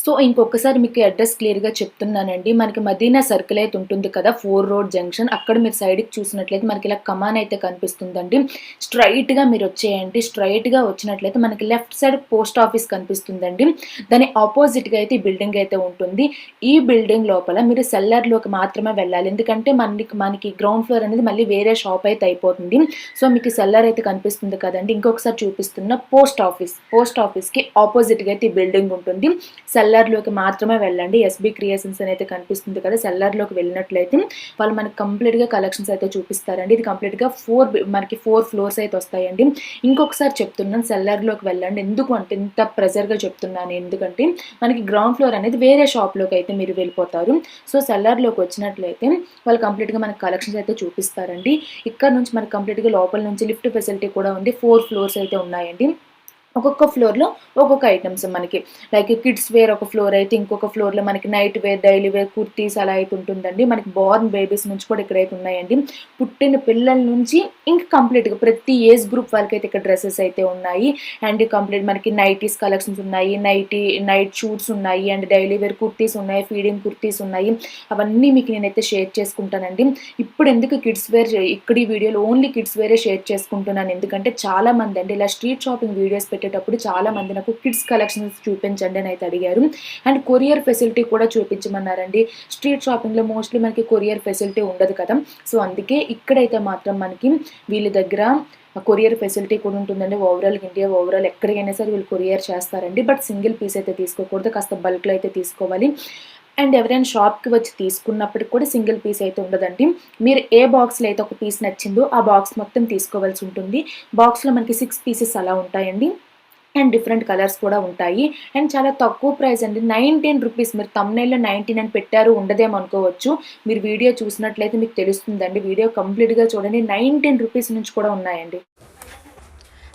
So ఇంకొకసారి మీకు address క్లియర్‌గా చెప్తున్నానండి. మనకి మదీనా సర్కిల్ అయితే ఉంటుంది కదా! 4 రోడ్ జంక్షన్. అక్కడ మీరు సైడ్‌కి చూసినట్లయితే మనకి ఇలా కమాన్ అయితే కనిపిస్తుందండి. స్ట్రెయిట్‌గా మీరొచ్చేయండి. స్ట్రెయిట్‌గా వచ్చినట్లయితే మనకి లెఫ్ట్ సైడ్ పోస్ట్ ఆఫీస్ కనిపిస్తుందండి. దాని అపోజిట్‌గా అయితే ఈ బిల్డింగ్ అయితే ఉంటుంది. ఈ బిల్డింగ్ లోపల మీరు సెల్లార్‌లోకి మాత్రమే వెళ్ళాలి. ఎందుకంటే మనకి గ్రౌండ్ ఫ్లోర్ అనేది మళ్ళీ వేరే షాప్ అయితే అయిపోతుంది. సో మీకు సెల్లార్ అయితే కనిపిస్తుంది కదండీ! ఇంకొకసారి చూపిస్తున్న పోస్ట్ ఆఫీస్. పోస్ట్ ఆఫీస్‌కి అపోజిట్‌గా అయితే ఈ బిల్డింగ్ ఉంటుంది. సెల్లార్‌లోకి మాత్రమే వెళ్ళండి. ఎస్‌బీ క్రియేషన్స్ అని అయితే కనిపిస్తుంది కదా! సెల్లార్‌లోకి వెళ్ళినట్లయితే వాళ్ళు మనకి కంప్లీట్‌గా కలెక్షన్స్ అయితే చూపిస్తారండి. ఇది కంప్లీట్‌గా మనకి 4 ఫ్లోర్స్ అయితే వస్తాయండి. ఇంకొకసారి చెప్తున్నాను సెల్లార్‌లోకి వెళ్ళండి. ఎందుకు అంటే ఇంత ప్రెజర్‌గా చెప్తున్నాను ఎందుకంటే మనకి గ్రౌండ్ ఫ్లోర్ అనేది వేరే షాప్‌లోకి అయితే మీరు వెళ్ళిపోతారు. సో సెల్లార్‌లోకి వచ్చినట్లయితే వాళ్ళు కంప్లీట్‌గా మనకి కలెక్షన్స్ అయితే చూపిస్తారండి. ఇక్కడ నుంచి మనకి కంప్లీట్‌గా లోపల నుంచి లిఫ్ట్ ఫెసిలిటీ కూడా ఉంది. 4 ఫ్లోర్స్ అయితే ఉన్నాయండి. ఒక్కొక్క ఫ్లోర్‌లో ఒక్కొక్క ఐటెమ్స్ మనకి. లైక్ కిడ్స్ వేర్ ఒక ఫ్లోర్ అయితే, ఇంకొక ఫ్లోర్‌లో మనకి night wear, daily wear, kurtis అలా అయితే ఉంటుందండి. మనకి బోర్న్ బేబీస్ నుంచి కూడా ఇక్కడైతే ఉన్నాయండి. పుట్టిన పిల్లల నుంచి ఇంక కంప్లీట్‌గా ప్రతి ఏజ్ గ్రూప్ వాళ్ళకైతే ఇక్కడ డ్రెసెస్ అయితే ఉన్నాయి. అండ్ కంప్లీట్ మనకి నైటీస్ కలెక్షన్స్ ఉన్నాయి. నైట్ షూట్స్ ఉన్నాయి. అండ్ డైలీ వేర్ కుర్తీస్ ఉన్నాయి. ఫీడింగ్ కుర్తీస్ ఉన్నాయి. అవన్నీ మీకు నేనైతే షేర్ చేసుకుంటానండి. ఇప్పుడు ఎందుకు కిడ్స్ వేర్ ఇక్కడ ఈ వీడియోలో ఓన్లీ కిడ్స్ వేరే షేర్ చేసుకుంటున్నాను. ఎందుకంటే చాలామంది అండి ఇలా స్ట్రీట్ షాపింగ్ వీడియోస్ పెట్టేటప్పుడు చాలామంది నాకు కిడ్స్ కలెక్షన్స్ చూపించండి అని అయితే అడిగారు. అండ్ కొరియర్ ఫెసిలిటీ కూడా చూపించమన్నారండి. స్ట్రీట్ షాపింగ్లో మోస్ట్లీ మనకి కొరియర్ ఫెసిలిటీ ఉండదు కదా! సో అందుకే ఇక్కడైతే మాత్రం మనకి వీళ్ళ దగ్గర కొరియర్ ఫెసిలిటీ కూడా ఉంటుందండి. ఇండియా ఓవరాల్ ఎక్కడికైనా సరే వీళ్ళు కొరియర్ చేస్తారండి. బట్ సింగిల్ పీస్ అయితే తీసుకోకూడదు. కాస్త బల్క్లో అయితే తీసుకోవాలి. అండ్ ఎవరైనా షాప్‌కి వచ్చి తీసుకున్నప్పటికి కూడా సింగిల్ పీస్ అయితే ఉండదండి. మీరు ఏ బాక్స్‌లో అయితే ఒక పీస్ నచ్చిందో ఆ బాక్స్ మొత్తం తీసుకోవాల్సి ఉంటుంది. బాక్స్‌లో మనకి 6 పీసెస్ అలా ఉంటాయండి. అండ్ డిఫరెంట్ కలర్స్ కూడా ఉంటాయి. అండ్ చాలా తక్కువ ప్రైస్ అండి. 19 రూపీస్. మీరు థంబ్‌నెయిల్‌లో 19 అని పెట్టారు ఉండదేమో అనుకోవచ్చు. మీరు వీడియో చూసినట్లయితే మీకు తెలుస్తుందండి. వీడియో కంప్లీట్‌గా చూడండి. 19 రూపీస్ నుంచి కూడా ఉన్నాయండి.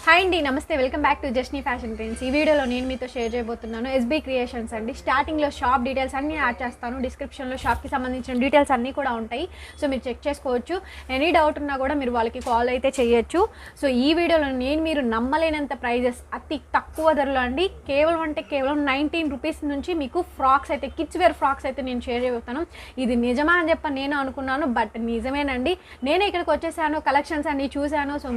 హాయ్ అండి, నమస్తే. Welcome back to Jasni fashion trends. ఈ వీడియోలో నేను మీతో షేర్ చేయబోతున్నాను ఎస్బీ క్రియేషన్స్ అండి. స్టార్టింగ్లో షాప్ డీటెయిల్స్ అన్నీ యాడ్ చేస్తాను. డిస్క్రిప్షన్లో షాప్కి సంబంధించిన డీటెయిల్స్ అన్నీ కూడా ఉంటాయి. సో మీరు చెక్ చేసుకోవచ్చు. ఎనీ డౌట్ ఉన్నా కూడా మీరు వాళ్ళకి కాల్ అయితే చేయొచ్చు. సో ఈ వీడియోలో మీరు నమ్మలేనంత ప్రైజెస్ అతి తక్కువ ధరలో అండి. కేవలం 19 రూపీస్ నుంచి మీకు ఫ్రాక్స్ అయితే, కిడ్స్ వేర్ ఫ్రాక్స్ అయితే నేను షేర్ చేయబోతాను. ఇది నిజమా అని చెప్పి నేను అనుకున్నాను, బట్ నిజమేనండి. నేనే ఇక్కడికి వచ్చేసాను, కలెక్షన్స్ అన్నీ చూశాను. సో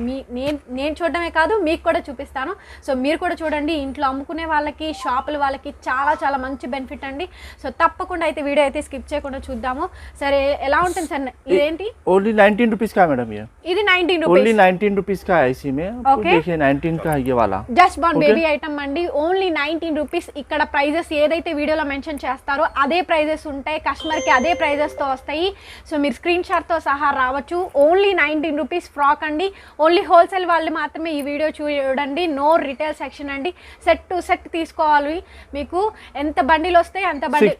నేను చూడడమే కాదు, మీకు కూడా చూపిస్తాను. సో మీరు కూడా చూడండి. ఇంట్లో అమ్ముకునే వాళ్ళకి, షాపుల వాళ్ళకి చాలా మంచి బెనిఫిట్ అండి. సో తప్పకుండా అయితే వీడియో అయితే స్కిప్ చేయకుండా చూద్దాము. సరే, ఎలా ఉంటుంది సార్? ఇదేంటి? ओनली 19 रुपीज का है मैडम ये। ఇది 19 ओनली రూపీస్. 19 रुपीज का है इसी में। आपको देखिए 19 का है ये वाला। జస్ట్ బార్న్ బేబీ ఐటమ్ అండి. Only 19 rupees. ఇక్కడ ప్రైజెస్ ఏదైతే వీడియోలో మెన్షన్ చేస్తారో అదే ప్రైజెస్ ఉంటాయి. కస్టమర్కి అదే ప్రైజెస్తో వస్తాయి. సో మీరు స్క్రీన్ షాట్తో సహా రావచ్చు. ఓన్లీ 19 రూపీస్ ఫ్రాక్ అండి. ఓన్లీ హోల్సేల్ వాళ్ళు మాత్రమే ఈ వీడియో చూడండి. నో రిటైల్ సెక్షన్ అండి. సెట్ టు సెట్ తీసుకోవాలి. మీకు ఎంత బండిల్ వస్తాయి అంత బండిల్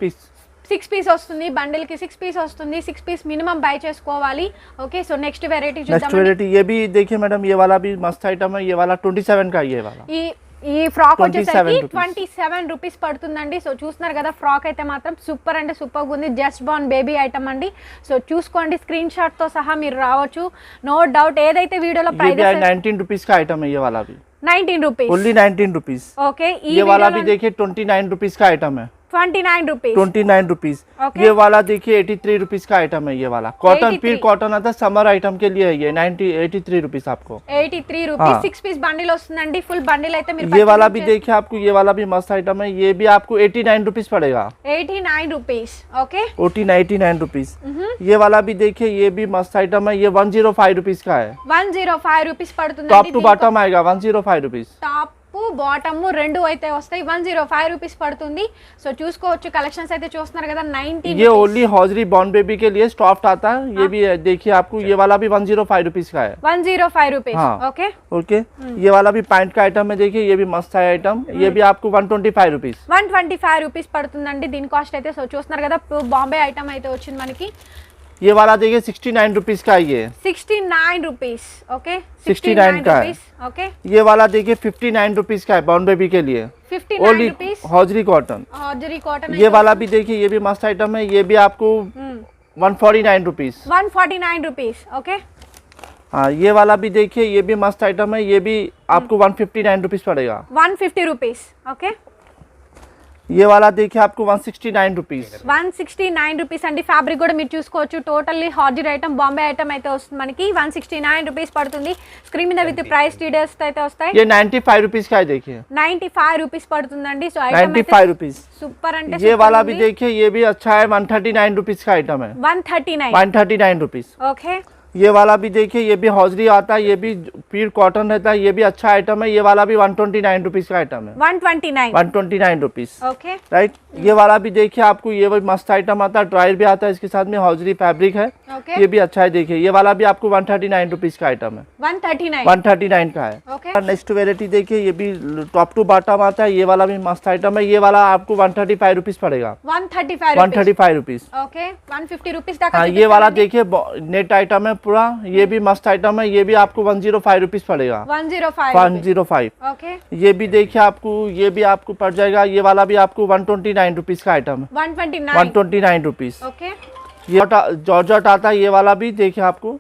6 పీస్ వస్తుంది. బండిల్కి 6 పీస్ వస్తుంది. 6 పీస్ మినిమం బై చేసుకోవాలి. ఓకే, సో నెక్స్ట్ వెరైటీ చూద్దాం. नेक्स्ट वेराइटी ये भी देखिए मैडम, ये वाला भी मस्त आइटम है। ये वाला 27 का है ये वाला। ఈ ఫ్రాక్ వచ్చేసరికి 27 27 రూపీస్ పడుతుందండి. సో చూస్తున్నారు కదా, ఫ్రాక్ అయితే మాత్రం సూపర్ అంటే సూపర్ ఉంది. జస్ట్ బార్న్ బేబీ ఐటమ్ అండి. సో చూసుకోండి, స్క్రీన్ షాట్ తో సహా మీరు రావచ్చు. No doubt. ఏదైతే వీడియోలో ప్రైస్ 19 रुपीज का आइटम है ये वाला भी। 19 రూపీస్. Only 19 rupees. ఓకే, ये वाला भी देखिए 29 रुपीज का आइटम है। 29 రూపీస్. 29 रुपीज। ये वाला देखिए 83 रुपीज का आइटम है। ये वाला कॉटन, प्योर कॉटन आता है, समर आइटम के लिए है ये। 83 रुपीज आपको। 83 రూపీస్ 6 పీస్ బండిల్ వస్తుందండి. ఫుల్ బండిల్ అయితే మీరు ये वाला भी देखिए आपको, ये वाला भी मस्त आइटम है। ये भी आपको 89 रुपीज पड़ेगा। 89 రూపీస్. Okay, 89 rupees. ये वाला भी देखिए, ये भी मस्त आइटम है। ये 105 रुपीज का है। 105 రూపీస్ పడుతుంది. टॉप टू बॉटम आएगा 105 रुपीज। టాప్ బాటమ్ రెండు అయితే వస్తాయి. 105 రూపీస్ పడుతుంది. సో చూసుకోవచ్చు. కలెక్షన్స్ అయితే చూస్తున్నారు కదా. 19 ये ओनली हॉजरी बॉर्न बेबी के लिए स्टॉफ्ड आता है। ये भी देखिए आपको, ये वाला भी 105 रुपीज का है। 105 రూపీస్. हाँ। ఓకే, ओके, ये वाला भी पैंट का आइटम है। देखिए ये भी मस्त है आइटम। ये भी आपको 125 रुपीज। 125 రూపీస్ పడుతుందండి దీని కాస్ట్ అయితే. సో చూస్తున్నారు కదా, బాంబే ఐటమ్ అయితే వచ్చింది మనకి. ये वाला देखिए 69 रुपीज का है। ये 69 రూపీస్. ఓకే, 69 का है। ఓకే, ये वाला देखिए 59 रुपीज का है बॉर्न बेबी के लिए। 59 rupees. Hosiery cotton. Hosiery cotton. ये वाला भी देखिए, ये भी मस्त आइटम है। ये भी आपको 149 रुपीज। 149 రూపీస్. ఓకే, हाँ, ये वाला भी देखिए, ये भी मस्त आइटम है। ये भी आपको 159 रुपीज पड़ेगा। 150 రూపీస్. ఓకే, ये वाला देखिए आपको 169 रुपीस 169 రూపీస్ అండి. ఫ్యాబ్రిక్ కూడా మీరు చూసుకోవచ్చు. టోటల్లీ హార్జర్ ఐటమ్, బాంబే ఐటమ్ అయితే వస్తుంది మనకి. 169 రూపీస్ పడుతుంది. స్క్రీన్ మీద విత్ ప్రైస్ డీటెయిల్స్ అయితే వస్తాయి. ये 95 रुपीस का है देखिए 95 రూపీస్ పడుతుందండి. సో ఐటమ్ 95 रुपीस సూపర్ అంటే ये वाला भी देखिए ये भी अच्छा है 139 रुपीस का आइटम है 139 रुपीस ఓకే. ये वाला भी देखिए ये भी हौजरी आता है ये भी प्योर कॉटन रहता है ये भी अच्छा आइटम है ये वाला भी 129 रुपीस का आइटम है 129 रुपीस ఓకే. राइट ये वाला भी देखिए आपको ये भी मस्त आइटम आता है ड्रायर भी आता है इसके साथ में हौजरी फैब्रिक है ओके. ये भी अच्छा है देखिए ये वाला भी आपको 139 रुपीस का आइटम है 139 का है ओके. नेक्स्ट वेरायटी देखिए ये भी टॉप टू बॉटम आता है ये वाला भी मस्त आइटम है ये वाला आपको 135 रुपीस पड़ेगा 135 रुपीस ఓకే. 150 రూపీస్ దాకా. हाँ ये वाला देखिए नेट आइटम है पूरा ये भी मस्त आइटम है ये भी आपको 105 रुपीस पड़ेगा 105 ఓకే. ये भी देखिए आपको ये भी आपको पड़ जाएगा ये वाला भी आपको 129 रुपीस का आइटम है 129 रुपीस ఓకే. ये जॉर्जेट आता है ये वाला भी देखिए आपको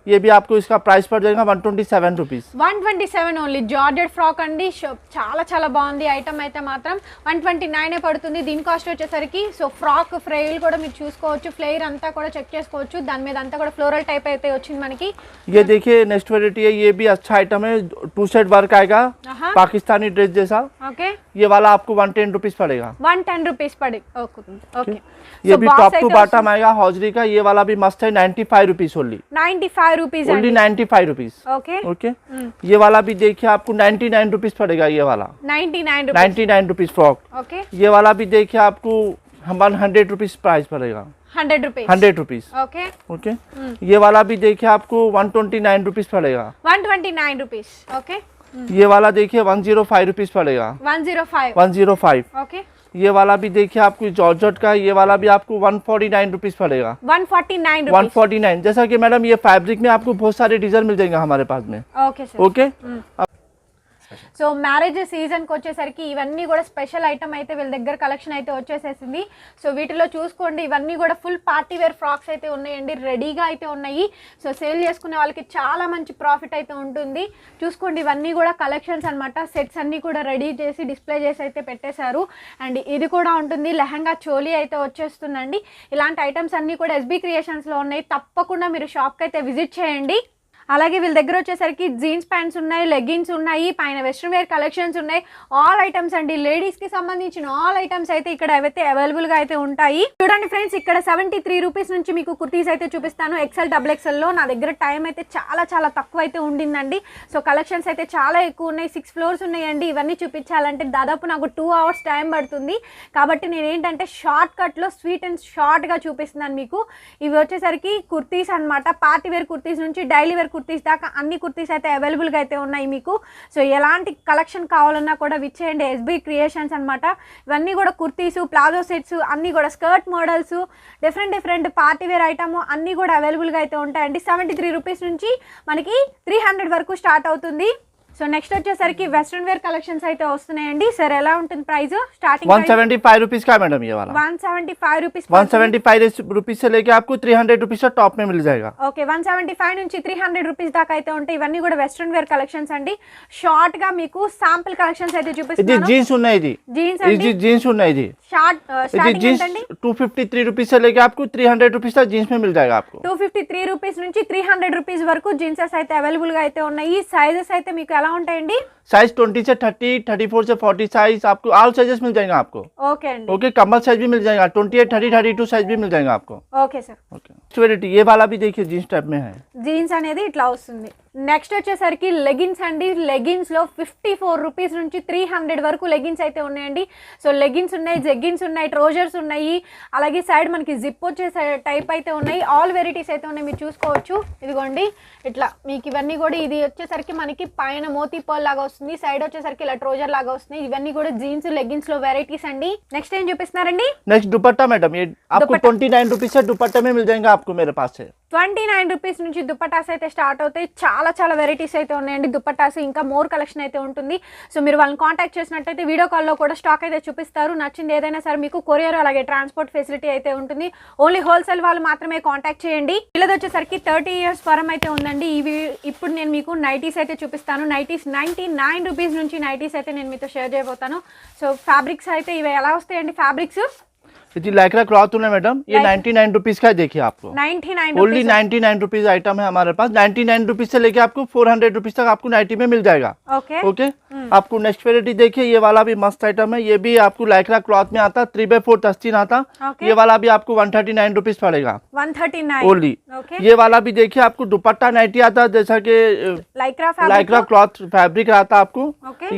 ये भी आपको इसका प्राइस पड़ जाएगा 127 रुपीस 127 ఓన్లీ. జార్జెట్ ఫ్రాక్ అండి. చాలా చాలా బాగుంది ఐటమ్ అయితే మాత్రం 129 పడుతుంది. దీని కాస్ట్ వచ్చేసరికి సో ఫ్రాక్ ఫ్రైల్ కూడా మీరు చూసుకోవచ్చు. ఫ్లేయర్ అంతా కూడా చెక్ చేసుకోవచ్చు. దాని మీద అంతా కూడా ఫ్లోరల్ టైప్ అయితే వచ్చింది మనకి. ये देखिए नेक्स्ट वेरायटी है ये भी अच्छा आइटम है 2 सेट वर्क आएगा पाकिस्तानी ड्रेस जैसा ఓకే. ये वाला आपको 110 रुपीस पड़ेगा 110 రూపీస్ పడి. ఓకే. ये भी टॉप टू बॉटम आएगा हौजरी का ये वाला भी मस्त है 95 rupees only 95 rupees only 95 rupees okay. Okay ये वाला भी देखिए आपको 99 रुपीस पड़ेगा ये वाला 99 रुपीस फ्रॉक ఓకే. ये वाला भी देखिए आपको 100 रुपीस प्राइस पड़ेगा 100 रुपीस ఓకే. ओके ये वाला भी देखिए आपको 129 रुपीस पड़ेगा 129 రూపీస్ ఓకే. ये वाला देखिए 105 रुपीस पड़ेगा 105 ఓకే. ये वाला भी देखिए आपको जॉर्जेट का ये वाला भी आपको 149 रुपीस पड़ेगा 149 149 जैसा कि मैडम ये फैब्रिक में आपको बहुत सारे डिजाइन मिल जाएंगे हमारे पास में okay sir. Okay so marriage సీజన్కి వచ్చేసరికి ఇవన్నీ కూడా స్పెషల్ ఐటమ్ అయితే వీళ్ళ దగ్గర కలెక్షన్ అయితే వచ్చేసేసింది. సో వీటిలో చూసుకోండి ఇవన్నీ కూడా ఫుల్ పార్టీ వేర్ ఫ్రాక్స్ అయితే ఉన్నాయండి. రెడీగా అయితే ఉన్నాయి. సో సేల్ చేసుకునే వాళ్ళకి చాలా మంచి ప్రాఫిట్ అయితే ఉంటుంది. చూసుకోండి ఇవన్నీ కూడా కలెక్షన్స్ అన్నమాట. సెట్స్ అన్నీ కూడా రెడీ చేసి డిస్ప్లే చేసి అయితే పెట్టేశారు. అండ్ ఇది కూడా ఉంటుంది లెహంగా చోలీ అయితే వచ్చేస్తుందండి. ఇలాంటి ఐటమ్స్ అన్నీ కూడా ఎస్బీ క్రియేషన్స్లో ఉన్నాయి. తప్పకుండా మీరు షాప్కి అయితే విజిట్ చేయండి. అలాగే వీళ్ళ దగ్గర వచ్చేసరికి జీన్స్ ప్యాంట్స్ ఉన్నాయి, లెగ్గిన్స్ ఉన్నాయి, పైన వెస్ట్రన్ వేర్ కలెక్షన్స్ ఉన్నాయి. ఆల్ ఐటమ్స్ అండి. లేడీస్కి సంబంధించిన ఆల్ ఐటమ్స్ అయితే ఇక్కడ అయితే అవైలబుల్గా అయితే ఉంటాయి. చూడండి ఫ్రెండ్స్ ఇక్కడ 73 రూపీస్ నుంచి మీకు కుర్తీస్ అయితే చూపిస్తాను. XL XXL నా దగ్గర టైం అయితే చాలా తక్కువ అయితే ఉండిందండి. సో కలెక్షన్స్ అయితే చాలా ఎక్కువ ఉన్నాయి. 6 ఫ్లోర్స్ ఉన్నాయండి. ఇవన్నీ చూపించాలంటే దాదాపు నాకు 2 అవర్స్ టైం పడుతుంది. కాబట్టి నేను ఏంటంటే షార్ట్ కట్లో స్వీట్ అండ్ షార్ట్గా చూపిస్తున్నాను మీకు. ఇవి వచ్చేసరికి కుర్తీస్ అనమాట. పార్టీ వేర్ కుర్తీస్ నుంచి డైలీ వేర్ కుర్తీస్ దాకా అన్ని కుర్తీస్ అయితే అవైలబుల్గా అయితే ఉన్నాయి మీకు. సో ఎలాంటి కలెక్షన్ కావాలన్నా కూడా విచ్చేయండి ఎస్బీ క్రియేషన్స్ అనమాట. ఇవన్నీ కూడా కుర్తీసు, ప్లాజో సెట్స్, అన్నీ కూడా skirt models, different party wear item అన్నీ కూడా అవైలబుల్గా అయితే ఉంటాయండి. 73 రూపీస్ నుంచి మనకి 300 వరకు స్టార్ట్ అవుతుంది. సో నెక్స్ట్ వచ్చేసరికి వెస్ట్రన్ వేర్ కలెక్షన్స్ అయితే వస్తున్నాయండి. సార్ ఎలా ఉంటుంది ప్రైస్? స్టార్టింగ్ 175 रुपीस का है मैडम ये वाला 175 రూపీస్ 175 रुपीस से लेके आपको 300 रुपीस का टॉप में मिल जाएगा ఓకే. 175 నుంచి 300 రూపీస్ దాకా అయితే ఉంటాయి. ఇవన్నీ కూడా వెస్ట్రన్ వేర్ కలెక్షన్స్ అండి. షార్ట్ గా మీకు శాంపుల్ కలెక్షన్స్ అయితే ఇది చూపిస్తున్నాను. జీన్స్ ఉన్నాయి ఇది జీన్స్ ఇది అండి. जीन्स ఉన్నాయి ఇది షార్ట్ ఇది స్టార్టింగ్ जीन्स ఎంతండి? 253 रुपीस से लेके आपको 300 रुपीस तक जीन्स में मिल जाएगा आपको 253 రూపీస్ నుంచి 300 రూపీస్ వరకు జీన్సెస్ అయితే అవైలబుల్ గా అయితే ఉన్నాయి. సైజెస్ అయితే మీకు ఎలా ఉంటాయండి? साइज 20 से 30, 34 से 40 साइज आपको ऑल साइजेस मिल जाएंगे आपको ఓకే అండి. ओके कमर साइज भी मिल जाएगा 28, 30, 32 साइज भी मिल जाएगा आपको ఓకే సార్. ओके ये वाला भी देखिए जीन्स टाइप में है జీన్స్ అనేది ఇట్లా వస్తుంది. నెక్స్ట్ వచ్చేసరికి లెగిన్స్ అండి. లెగిన్స్ లో 54 రూపీస్ నుంచి 300 వరకు లెగిన్స్ అయితే ఉన్నాయండి. సో లెగిన్స్ ఉన్నాయి, జెగ్గిన్స్ ఉన్నాయి, ట్రోజర్స్ ఉన్నాయి. అలాగే సైడ్ మనకి జిప్ వచ్చే టైప్ అయితే ఉన్నాయి. ఆల్ వెరైటీస్ అయితే ఉన్నాయి. మీరు చూసుకోవచ్చు. ఇదిగోండి ఇట్లా మీకు ఇవన్నీ కూడా ఇది వచ్చేసరికి మనకి పైన మోతీ పర్ల్ లాగా వస్తుంది. సైడ్ వచ్చేసరికి ఇలా ట్రోజర్ లాగా వస్తుంది. ఇవన్నీ కూడా జీన్స్ లెగిన్స్ లో వెరైటీస్ అండి. నెక్స్ట్ ఏం చూపిస్తున్నారండి? नेक्स्ट दुपट्टा मैडम ये आपको 29 रुपीस से दुपट्टे में मिल जाएगा आपको मेरे पास से 29 రూపీస్ నుంచి దుపట్టాస్ అయితే స్టార్ట్ అవుతాయి. చాలా చాలా వెరైటీస్ అయితే ఉన్నాయండి దుపట్టాస్. ఇంకా మోర్ కలెక్షన్ అయితే ఉంటుంది. సో మీరు వాళ్ళని కాంటాక్ట్ చేసినట్టయితే వీడియో కాల్లో కూడా స్టాక్ అయితే చూపిస్తారు. నచ్చింది ఏదైనా సరే మీకు కొరియర్ అలాగే ట్రాన్స్పోర్ట్ ఫెసిలిటీ అయితే ఉంటుంది. ఓన్లీ హోల్సేల్ వాళ్ళు మాత్రమే కాంటాక్ట్ చేయండి. వీళ్ళది వచ్చేసరికి 30 years ఫరం అయితే ఉందండి. ఇప్పుడు నేను మీకు నైటీస్ అయితే చూపిస్తాను. నైటీస్ 99 రూపీస్ నుంచి నైటీస్ అయితే నేను మీతో షేర్ చేయబోతాను. సో ఫ్యాబ్రిక్స్ అయితే ఇవి ఎలా వస్తాయండి ఫ్యాబ్రిక్స్? जी लाइक्रा क्लॉथ है मैडम, ये 99 रुपीज का है. देखिए आपको 99 ओनली 99 रुपीज आइटम है हमारे पास. 99 रुपीज से लेके आपको 400 रुपीज तक आपको नाइटी में मिल जाएगा. ओके ओके आपको नेक्स्ट वेराइटी देखिए, ये वाला भी मस्त आइटम है. ये भी आपको लाइक्रा क्लॉथ में आता, 3x4 तस्तीन आता. Okay. ये वाला भी आपको 139 रुपीज पड़ेगा 139 ओनली. ओके ये वाला भी देखिए आपको दुपट्टा नाइटी आता, जैसा कि लाइक्रा क्लॉथ फैब्रिक आता आपको.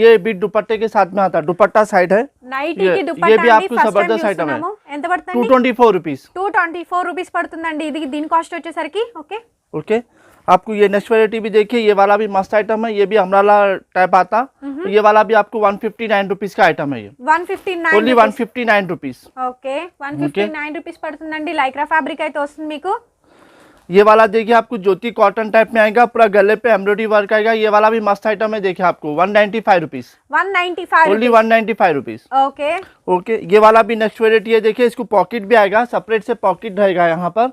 ये भी दुपट्टे के साथ में आता, दुपट्टा साइड है. నైటీ కి ये దుపట్టా भी అండి आपको ఫస్ట్ టైం जबरदस्त आइटम है. చూస్తున్నాము. ఎంత పడుతుంది? 224 रुपीज. 224 రూపీస్ పడుతుందండి. ఇది దీని కాస్ట్ వచ్చేసరికి ఓకే ओके आपको ये नेक्स्ट वेराइटी भी देखिए, ये वाला भी मस्त आइटम है. ये भी अम्ब्रेला टाइप आता. ये वाला भी आपको 159 रुपीज का आइटम है. ये 159 ओनली 159 रुपीज. ఓకే 159 రూపీస్ పడుతుందండి. లైక్రా ఫ్యాబ్రిక్ అయితే వస్తుంది మీకు. ये वाला देखिए आपको ज्योति कॉटन टाइप में आएगा, पूरा गले पे एम्ब्रॉयडरी वर्क आएगा. ये वाला भी मस्त आइटम है. देखिए आपको 195 rupees. 195 only 195 rupees. Okay okay ये वाला भी नेक्स्ट वेराइटी है. देखिए इसको पॉकेट भी आएगा, सेपरेट से पॉकेट रहेगा यहाँ पर.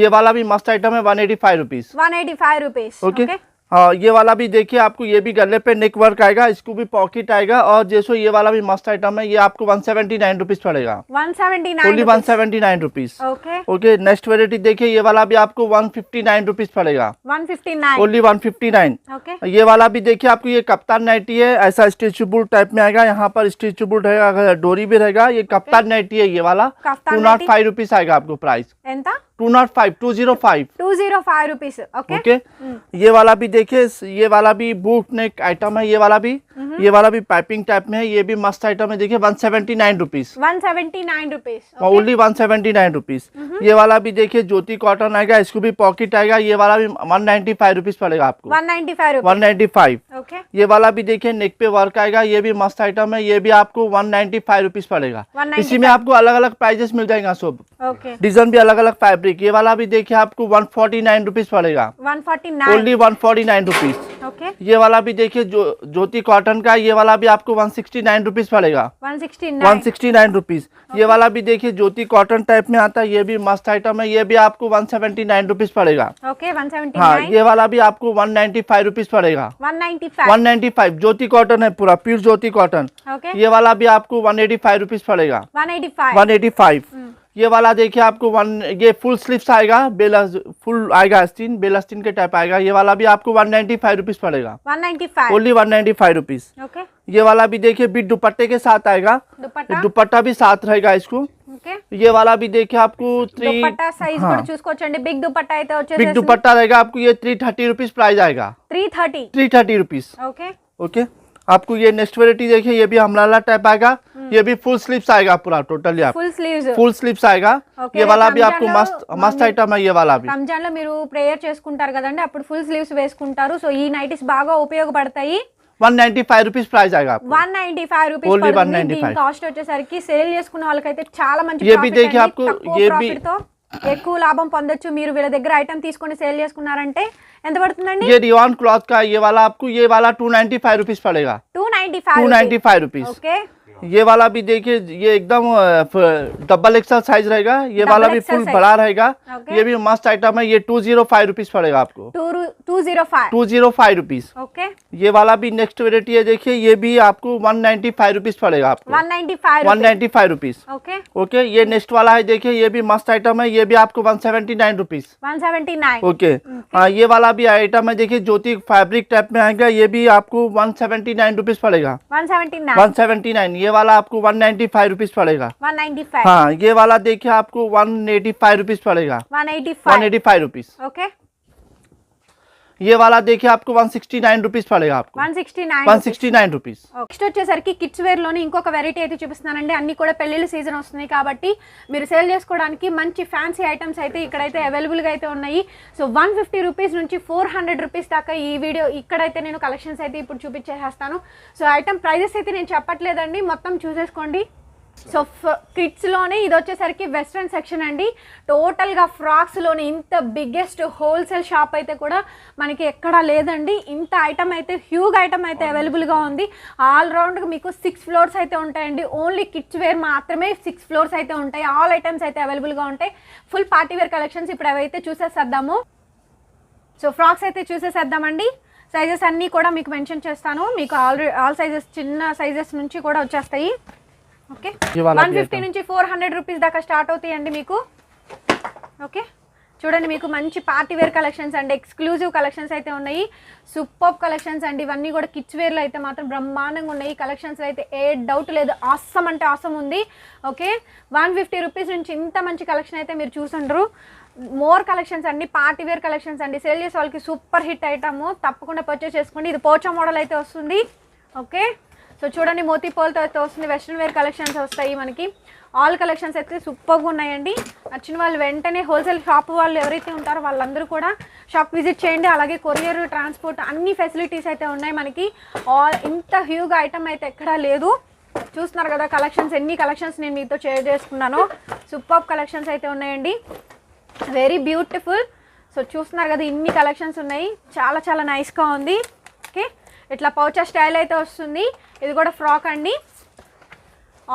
ये वाला भी मस्त आइटम है. 185 रुपीज. 185 रुपीस. ओके हाँ ये वाला भी देखिए आपको, ये भी गले पे नेक वर्क आएगा, इसको भी पॉकेट आएगा. और जैसो ये वाला भी मस्त आइटम है. ये आपको 179 रुपीज पड़ेगा. 179 only 179 rupees. Okay okay next variety देखिए, ये वाला भी आपको 159 रुपीज पड़ेगा. 159 ओनली 159. ओके ये वाला भी देखिए आपको, ये कप्तान नाइटी है. ऐसा स्ट्रेचेबल टाइप में आएगा, यहाँ पर स्ट्रेचेबल रहेगा, डोरी भी रहेगा. ये कप्तान नाइटी है. ये वाला कप्तान 205 रुपीज आएगा आपको प्राइस. ఎంత? 205 205 రూపీస్. ఓకే ओके ये वाला भी देखिए, ये वाला भी बूट नेक आइटम है. ये वाला भी पाइपिंग टाइप में है. ये भी मस्त आइटम है. देखिए 179 रुपीज. 179 रुपीस. Only 179 rupees. ये वाला भी देखिए ज्योति कॉटन आएगा, इसको भी पॉकेट आएगा. ये वाला भी 195 रुपीज पड़ेगा आपको. 195 रुपीस. 195. ओके ये वाला भी देखिए नेक पे वर्क आएगा. ये भी मस्त आइटम है. ये भी आपको 195 रुपीज पड़ेगा. 195. इसी में आपको अलग अलग प्राइजेस मिल जाएगा सब. ओके डिजाइन भी अलग अलग फैब्रिक. ये वाला भी देखिए आपको 149 रुपीज पड़ेगा. 149 ओनली 149 रुपीज. ओके ये वाला भी देखिए ज्योति कॉटन का. ये वाला भी आपको 169 रुपीज पड़ेगा. 169 रुपीज. ये वाला भी देखिए ज्योति कॉटन टाइप में आता है. ये भी मस्त आइटम है. ये भी आपको 179 रुपीज पड़ेगा. ओके 179 हाँ ये वाला भी आपको 195 रुपीज पड़ेगा. 195 195 ज्योति कॉटन है, पूरा प्योर ज्योति कॉटन. ओके ये वाला भी आपको 185 रुपीज पड़ेगा. 185 185. ये वाला देखिए आपको ये फुल स्लीव्स आएगा, फुल आएगा आस्तीन, बेलास्तीन के टाइप आएगा. ये वाला भी आपको 195 रुपीज पड़ेगा. 195 ओनली 195 रुपीज. ओके ये वाला भी देखिए बिग दुपट्टे के साथ आएगा. दुपट्टा भी साथ रहेगा इसको. ओके ये वाला भी देखिए आपको దుపట్టా సైజ్ కూడా చూసుకోవచ్చండి. బిగ్ దుపట్టా అయితే వచ్చేసి बिग दुपट्टा रहेगा आपको. ये 330 रुपीज प्राइस आएगा. 330 रुपीज. ओके ओके आपको ये नेक्स्ट वेराइटी देखिए, ये भी अम्ब्रेला टाइप आएगा. ये भी फुल स्लीव्स आएगा पूरा टोटली. आप ఫుల్ స్లీవ్స్. फुल स्लीव्स आएगा. Okay, ये वाला भी आपको రంజాన్లో मस्त आइटम है. ये वाला भी రంజాన్ లో మీరు ప్రేయర్ చేసుకుంటారు కదండి, అప్పుడు ఫుల్ స్లీవ్స్ వేసుకుంటారు. సో ఈ నైటీస్ బాగా ఉపయోగపడతాయి. 195 रुपीज प्राइस आएगा आपको. 195 రూపీస్ Only పడుతుంది. 195. దీని కాస్ట్ వచ్చేసరికి సేల్ చేసుకున్న వాళ్ళకైతే చాలా మంచి ये भी profit देखिए అండి. आपको, తక్కువ ये profit भी- తో ఎక్కువ లాభం పొందొచ్చు. మీరు వీళ్ళ దగ్గర ఐటమ్ తీసుకొని సేల్ చేసుకున్నారంటే ఎంత పడుతుందండి? ये रियॉन क्लॉथ का. ये वाला आपको, ये वाला 295 रुपीज पड़ेगा. 295 रुपीज. ओके ये वाला भी देखिए, ये एकदम डबल एक्सल साइज रहेगा. ये वाला भी XL फुल size. बड़ा रहेगा. Okay. ये भी मस्त आइटम है. ये 205 रुपीज पड़ेगा आपको. 205 205 रुपीज. ओके ये वाला भी नेक्स्ट वेराइटी है. देखिए ये भी आपको 195 रुपीज पड़ेगा आपको. 195 रुपीज. ओके ओके ये नेक्स्ट वाला है. देखिए ये भी मस्त आइटम है. ये भी आपको 179 रुपीज. 179 ओके हाँ ये वाला भी आइटम है. देखिए ज्योति फैब्रिक टाइप में आएगा. ये भी आपको 179 रुपीज पड़ेगा. 179 179. ये वाला आपको 195 रुपीज पड़ेगा. 195 हाँ ये वाला देखिए आपको 185 रुपीज पड़ेगा. 185 रुपीज. ओके ये वाला देखिए आपको 169 रुपीज पड़ेगा आपको. 169 रुपीज. నెక్స్ట్ వచ్చేసరికి కిడ్స్ వేర్ లోని ఇంకొక వెరైటీ అయితే చూపిస్తున్నానండి. అన్ని కూడా పెళ్లిళ్ళ సీజన్ వస్తున్నాయి కాబట్టి మీరు సేల్ చేసుకోవడానికి మంచి ఫ్యాన్సీ ఐటమ్స్ అయితే ఇక్కడైతే అవైలబుల్ గా అయితే ఉన్నాయి. సో 150 రూపీస్ నుంచి 400 రూపీస్ దాకా ఈ వీడియో ఇక్కడైతే నేను కలెక్షన్స్ అయితే ఇప్పుడు చూపించేస్తాను. సో ఐటమ్ ప్రైజెస్ అయితే నేను చెప్పట్లేదండి, మొత్తం చూసేసుకోండి. సో కిడ్స్లోనే ఇది వచ్చేసరికి వెస్ట్రన్ సెక్షన్ అండి. టోటల్గా ఫ్రాక్స్లోనే ఇంత బిగ్గెస్ట్ హోల్సేల్ షాప్ అయితే కూడా మనకి ఎక్కడా లేదండి. ఇంత ఐటమ్ అయితే హ్యూజ్ ఐటమ్ అయితే అవైలబుల్గా ఉంది. ఆల్రౌండ్గా మీకు 6 ఫ్లోర్స్ అయితే ఉంటాయండి. ఓన్లీ కిడ్స్ వేర్ మాత్రమే 6 ఫ్లోర్స్ అయితే ఉంటాయి. ఆల్ ఐటమ్స్ అయితే అవైలబుల్గా ఉంటాయి. ఫుల్ పార్టీ వేర్ కలెక్షన్స్ ఇప్పుడు అవైతే చూసేసేద్దాము. సో ఫ్రాక్స్ అయితే చూసేసేద్దామండి. సైజెస్ అన్నీ కూడా మీకు మెన్షన్ చేస్తాను. మీకు ఆల్ సైజెస్ చిన్న సైజెస్ నుంచి కూడా వచ్చేస్తాయి. ఓకే 150 నుంచి 400 రూపీస్ దాకా స్టార్ట్ అవుతాయండి మీకు. ఓకే చూడండి మీకు మంచి పార్టీ వేర్ కలెక్షన్స్ అండి. ఎక్స్క్లూజివ్ కలెక్షన్స్ అయితే ఉన్నాయి. సూపర్ కలెక్షన్స్ అండి. ఇవన్నీ కూడా కిడ్స్ వేర్లో అయితే మాత్రం బ్రహ్మాండంగా ఉన్నాయి. కలెక్షన్స్ అయితే ఏ డౌట్ లేదు. ఆసమ్ అంటే ఆసమ్ ఉంది. ఓకే 150 రూపీస్ నుంచి ఇంత మంచి కలెక్షన్ అయితే మీరు చూసుండ్రు. మోర్ కలెక్షన్స్ అండి. పార్టీ వేర్ కలెక్షన్స్ అండి. సేల్ చేసే వాళ్ళకి సూపర్ హిట్ ఐటమ్. తప్పకుండా పర్చేస్ చేసుకోండి. ఇది పోచా మోడల్ అయితే వస్తుంది. ఓకే సో చూడండి మోతీ పోల్తో అయితే వస్తుంది. వెస్ట్రన్ వేర్ కలెక్షన్స్ వస్తాయి మనకి. ఆల్ కలెక్షన్స్ అయితే సూపర్గా ఉన్నాయండి. నచ్చిన వాళ్ళు వెంటనే హోల్సేల్ షాప్ వాళ్ళు ఎవరైతే ఉంటారో వాళ్ళందరూ కూడా షాప్ విజిట్ చేయండి. అలాగే కొరియర్, ట్రాన్స్పోర్ట్ అన్ని ఫెసిలిటీస్ అయితే ఉన్నాయి మనకి. ఇంత హ్యూజ్ ఐటమ్ అయితే ఎక్కడా లేదు. చూస్తున్నారు కదా కలెక్షన్స్, ఎన్ని కలెక్షన్స్ నేను మీతో షేర్ చేసుకున్నాను. సూపర్ కలెక్షన్స్ అయితే ఉన్నాయండి. Very beautiful. సో చూస్తున్నారు కదా ఇన్ని కలెక్షన్స్ ఉన్నాయి. చాలా చాలా నైస్గా ఉంది. ఓకే ఇట్లా పౌచా స్టైల్ అయితే వస్తుంది. ఇది కూడా ఫ్రాక్ అండి.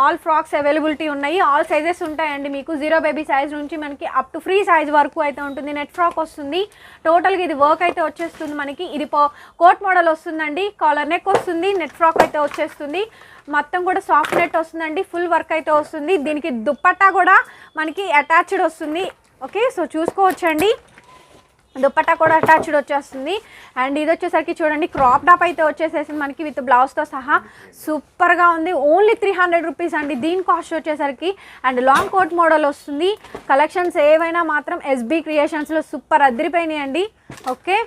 ఆల్ ఫ్రాక్స్ అవైలబిలిటీ ఉన్నాయి. ఆల్ సైజెస్ ఉంటాయండి మీకు. 0 బేబీ సైజ్ నుంచి మనకి అప్ టు ఫ్రీ సైజ్ వరకు అయితే ఉంటుంది. నెట్ ఫ్రాక్ వస్తుంది. టోటల్గా ఇది వర్క్ అయితే వచ్చేస్తుంది మనకి. ఇది కోట్ మోడల్ వస్తుందండి. కాలర్ నెక్ వస్తుంది. నెట్ ఫ్రాక్ అయితే వచ్చేస్తుంది. మొత్తం కూడా సాఫ్ట్ నెట్ వస్తుందండి. ఫుల్ వర్క్ అయితే వస్తుంది. దీనికి దుప్పట్టా కూడా మనకి అటాచ్డ్ వస్తుంది. ఓకే సో చూసుకోవచ్చండి. దుప్పట్టా కూడా అటాచ్డ్ వచ్చేస్తుంది. అండ్ ఇది వచ్చేసరికి చూడండి క్రాప్ టాప్ అయితే వచ్చేసేసింది మనకి విత్ బ్లౌజ్తో సహా. సూపర్గా ఉంది. ఓన్లీ 300 రూపీస్ అండి దీని కాస్ట్ వచ్చేసరికి. అండ్ లాంగ్ కోట్ మోడల్ వస్తుంది. కలెక్షన్స్ ఏవైనా మాత్రం ఎస్బీ క్రియేషన్స్లో సూపర్ అదిరిపోయినాయండి. ఓకే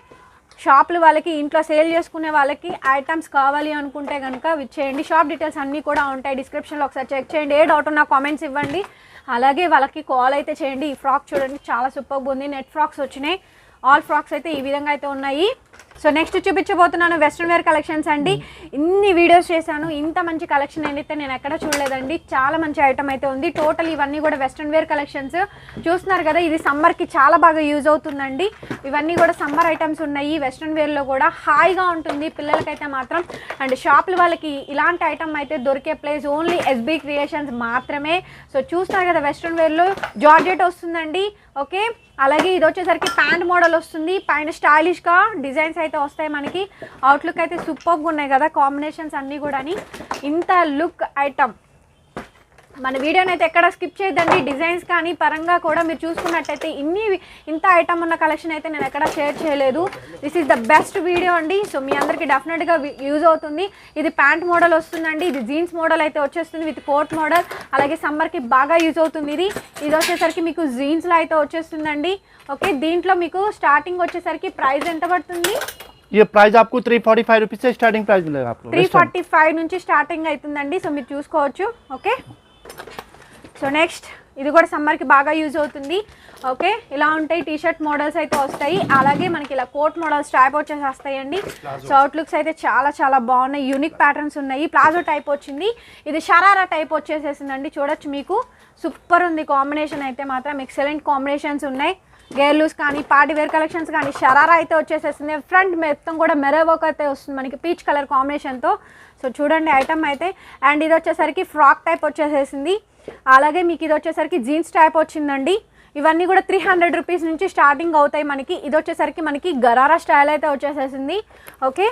షాపులు వాళ్ళకి, ఇంట్లో సేల్ చేసుకునే వాళ్ళకి ఐటమ్స్ కావాలి అనుకుంటే కనుక విచ్చేయండి. షాప్ డీటెయిల్స్ అన్నీ కూడా ఉంటాయి డిస్క్రిప్షన్లో. ఒకసారి చెక్ చేయండి. ఏ డౌట్ ఉన్నా కామెంట్స్ ఇవ్వండి. అలాగే వాళ్ళకి కాల్ అయితే చేయండి. ఈ ఫ్రాక్ చూడండి చాలా సూపర్గా ఉంది. నెట్ ఫ్రాక్స్ వచ్చినాయి. ఆల్ ఫ్రాక్స్ అయితే ఈ విధంగా అయితే ఉన్నాయి. సో నెక్స్ట్ చూపించబోతున్నాను వెస్ట్రన్ వేర్ కలెక్షన్స్ అండి. ఇన్ని వీడియోస్ చేశాను. ఇంత మంచి కలెక్షన్ అయితే నేను ఎక్కడ చూడలేదండి. చాలా మంచి ఐటమ్ అయితే ఉంది. టోటల్ ఇవన్నీ కూడా వెస్ట్రన్ వేర్ కలెక్షన్స్ చూస్తున్నారు కదా. ఇది సమ్మర్కి చాలా బాగా యూజ్ అవుతుందండి. ఇవన్నీ కూడా సమ్మర్ ఐటమ్స్ ఉన్నాయి. వెస్ట్రన్ వేర్లో కూడా హాయిగా ఉంటుంది పిల్లలకైతే మాత్రం. అండ్ షాపుల వాళ్ళకి ఇలాంటి ఐటమ్ అయితే దొరికే ప్లేస్ ఓన్లీ ఎస్బీ క్రియేషన్స్ మాత్రమే. సో చూస్తున్నారు కదా వెస్ట్రన్ వేర్లో జార్జెట్ వస్తుందండి. ఓకే అలాగే ఇది వచ్చేసరికి ప్యాంట్ మోడల్ వస్తుంది. పైన స్టైలిష్గా డిజైన్స్ అయితే వస్తాయి మనకి. అవుట్లుక్ అయితే సూపర్గా ఉన్నాయి కదా కాంబినేషన్స్ అన్నీ కూడా. ఇంత లుక్ ఐటమ్ మన వీడియోని అయితే ఎక్కడ స్కిప్ చేయొద్దండి. డిజైన్స్ కానీ పరంగా కూడా మీరు చూసుకున్నట్టయితే ఇంత ఐటమ్ ఉన్న కలెక్షన్ అయితే నేను ఎక్కడ షేర్ చేయలేదు. This is the best video అండి. సో మీ అందరికీ డెఫినెట్గా యూజ్ అవుతుంది. ఇది ప్యాంట్ మోడల్ వస్తుందండి. ఇది జీన్స్ మోడల్ అయితే వచ్చేస్తుంది విత్ కోట్ మోడల్. అలాగే సమ్మర్కి బాగా యూజ్ అవుతుంది. ఇది వచ్చేసరికి మీకు జీన్స్లో అయితే వచ్చేస్తుందండి. ఓకే దీంట్లో మీకు స్టార్టింగ్ వచ్చేసరికి ప్రైస్ ఎంత పడుతుంది? ये प्राइस आपको 345 रुपीज से स्टार्टिंग प्राइस मिलेगा आपको. 345 నుంచి స్టార్టింగ్ అవుతుందండి. సో మీరు చూసుకోవచ్చు. ఓకే సో నెక్స్ట్ ఇది కూడా సమ్మర్కి బాగా యూజ్ అవుతుంది. ఓకే ఇలా ఉంటాయి. టీ షర్ట్ మోడల్స్ అయితే వస్తాయి. అలాగే మనకి ఇలా కోట్ మోడల్స్ టైప్ వచ్చేసి వస్తాయండి. సో అవుట్లుక్స్ అయితే చాలా చాలా బాగున్నాయి. యూనిక్ ప్యాటర్న్స్ ఉన్నాయి. ప్లాజో టైప్ వచ్చింది. ఇది షరారా టైప్ వచ్చేసేసిందండి. చూడొచ్చు మీకు సూపర్ ఉంది కాంబినేషన్ అయితే మాత్రం. ఎక్సలెంట్ కాంబినేషన్స్ ఉన్నాయి. గేర్ లూస్ కానీ పార్టీ వేర్ కలెక్షన్స్ కానీ షరారా అయితే వచ్చేసేసింది. ఫ్రంట్ మొత్తం కూడా మెరర్ వర్క్ అయితే వస్తుంది మనకి పీచ్ కలర్ కాంబినేషన్తో. సో చూడండి ఐటమ్ అయితే. అండ్ ఇది వచ్చేసరికి ఫ్రాక్ టైప్ వచ్చేసేసింది. అలాగే మీకు ఇది వచ్చేసరికి జీన్స్ టైప్ వచ్చిందండి. ఇవన్నీ కూడా 300 రూపీస్ నుంచి స్టార్టింగ్ అవుతాయి మనకి. ఇది వచ్చేసరికి మనకి గరారా స్టైల్ అయితే వచ్చేసేసింది. ఓకే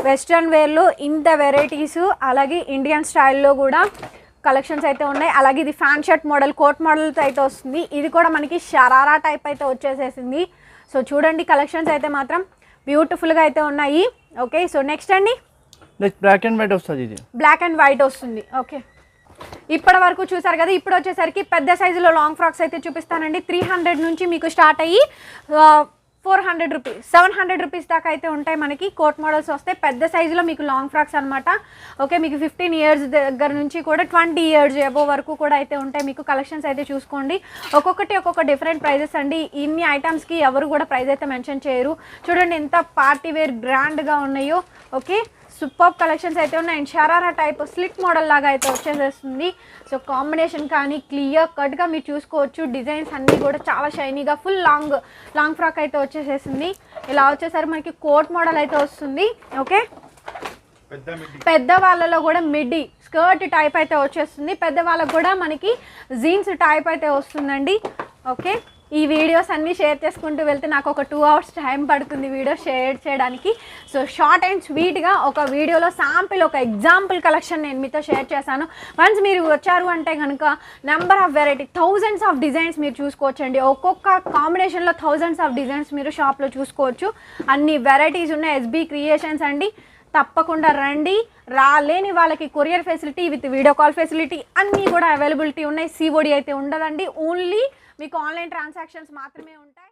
వెస్ట్రన్ వేర్లో ఇంత వెరైటీస్, అలాగే ఇండియన్ స్టైల్లో కూడా కలెక్షన్స్ అయితే ఉన్నాయి. అలాగే ఇది ఫ్యాన్ షర్ట్ మోడల్ కోట్ మోడల్తో అయితే వస్తుంది. ఇది కూడా మనకి షరారా టైప్ అయితే వచ్చేసేసింది. సో చూడండి కలెక్షన్స్ అయితే మాత్రం బ్యూటిఫుల్గా అయితే ఉన్నాయి. ఓకే సో నెక్స్ట్ అండి నెక్స్ట్ బ్లాక్ అండ్ వైట్ వస్తుంది. బ్లాక్ అండ్ వైట్ వస్తుంది. ఓకే ఇప్పటి వరకు చూసారు కదా. ఇప్పుడు వచ్చేసరికి పెద్ద సైజులో లాంగ్ ఫ్రాక్స్ అయితే చూపిస్తానండి. 300 నుంచి మీకు స్టార్ట్ అయ్యి 400 రూపీస్ 700 రూపీస్ దాకా అయితే ఉంటాయి మనకి. కోట్ మోడల్స్ వస్తాయి పెద్ద సైజులో మీకు లాంగ్ ఫ్రాక్స్ అనమాట. ఓకే మీకు 15 ఇయర్స్ దగ్గర నుంచి కూడా 20 ఇయర్స్ అబో వరకు కూడా అయితే ఉంటాయి మీకు. కలెక్షన్స్ అయితే చూసుకోండి. ఒక్కొక్కటి ఒక్కొక్క డిఫరెంట్ ప్రైజెస్ అండి. ఇన్ని ఐటమ్స్కి ఎవరు కూడా ప్రైస్ అయితే మెన్షన్ చేయరు. చూడండి ఎంత పార్టీ వేర్ గ్రాండ్గా ఉన్నాయో. ఓకే సూపర్ కలెక్షన్స్ అయితే ఉన్నాయి. And sharara type slit model లాగా అయితే వచ్చేసేస్తుంది. సో కాంబినేషన్ కానీ క్లియర్ కట్గా మీరు చూసుకోవచ్చు. డిజైన్స్ అన్నీ కూడా చాలా షైనీగా ఫుల్ లాంగ్ ఫ్రాక్ అయితే వచ్చేసేసింది. ఇలా వచ్చేసరికి మనకి కోట్ మోడల్ అయితే వస్తుంది. ఓకే, పెద్ద వాళ్ళలో కూడా మిడ్డీ స్కర్ట్ టైప్ అయితే వచ్చేస్తుంది. పెద్ద వాళ్ళకు కూడా మనకి జీన్స్ టైప్ అయితే వస్తుందండి. ఓకే, ఈ వీడియోస్ అన్నీ షేర్ చేసుకుంటూ వెళ్తే నాకు ఒక 2 hours టైం పడుతుంది వీడియో షేర్ చేయడానికి. సో షార్ట్ అండ్ స్వీట్గా ఒక వీడియోలో శాంపిల్, ఒక ఎగ్జాంపుల్ కలెక్షన్ నేను మీతో షేర్ చేశాను. వన్స్ మీరు వచ్చారు అంటే కనుక number of variety, thousands of designs మీరు చూసుకోవచ్చండి. ఒక్కొక్క కాంబినేషన్లో థౌజండ్స్ ఆఫ్ డిజైన్స్ మీరు షాప్లో చూసుకోవచ్చు. అన్ని వెరైటీస్ ఉన్నాయి. ఎస్బీ క్రియేషన్స్ అండి, తప్పకుండా రండి. రాలేని వాళ్ళకి courier facility with video call facility అన్నీ కూడా అవైలబిలిటీ ఉన్నాయి. సిఓడి అయితే ఉండదండి, ఓన్లీ మీకు ఆన్లైన్ ట్రాన్సాక్షన్స్ మాత్రమే ఉంటాయి.